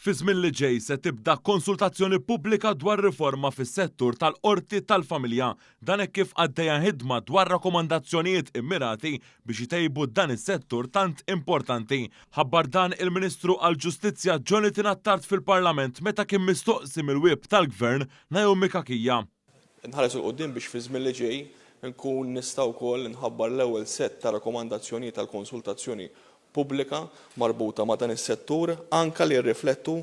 Fi żmien li ġej se tibda konsultazzjoni pubblika dwar riforma fis-settur tal-qorti tal-familja. Dan hekk kif għaddejja ħidma dwar rakkomandazzjonijiet immirati biex jtejbu dan is-settur tant importanti. Ħabbar dan il-Ministru għall-Ġustizzja Jonathan Attard fil-Parlament meta kien mistoqsi mill-wib tal-Gvern Naomi Kakija. Nħares il-qoddim biex fi żmien li ġej nkun nista' wkoll nħabbar l-ewwel set ta' rakkomandazzjonijiet tal-konsultazzjoni pubblika marbuta ma' dan is-settur anke li jirriflettu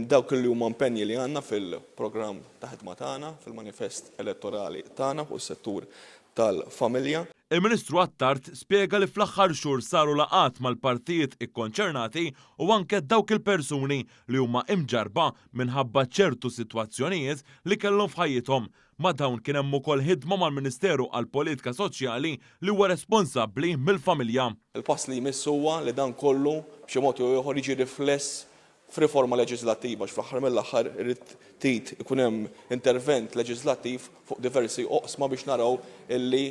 dawk li huma impenji li għandna fil-programm ta' ħidma tagħna, fil-manifest elettorali tagħna fuq is-settur tal-familja. Il-Ministru Attard spjega li fl-aħħar xhur saru laqat mal-partijiet ikkonċernati u anke dawk il-persuni li huma imġarba minħabba ċertu sitwazzjonijiet li kellhom f'ħajjithom. Ma' dawn kien hemm ukoll ħidma mal-Ministeru għall-Politika Soċjali li huwa responsabbli mill-familja. Il-pass li jmiss huwa li dan kollu b'xi mod ieħor jiġi rifless f'riforma leġislattiva fl-aħħar mill-aħħar irid tit ikun hemm intervent leġislattiv fuq diversi oqsma biex naraw illi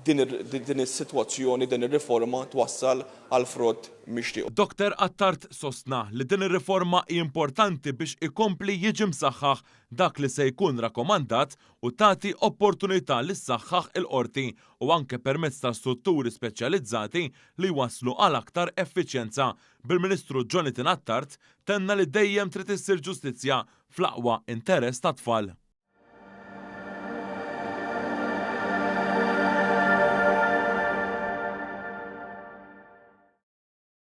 din is-sitwazzjoni, din ir-riforma twassal għal frott mixtieq. Dr. Attard sostna li din ir-riforma hija importanti biex ikompli jiġi msaħħaħ dak li se jkun rakkomandat u tagħti opportunità li ssaħħaħ il-qorti u anke permezz ta' strutturi speċjalizzati li waslu għal aktar effiċjenza. Bil-Ministru Jonathan Attard tenna li dejjem trid issir ġustizzja fl-aqwa interess tat-tfal.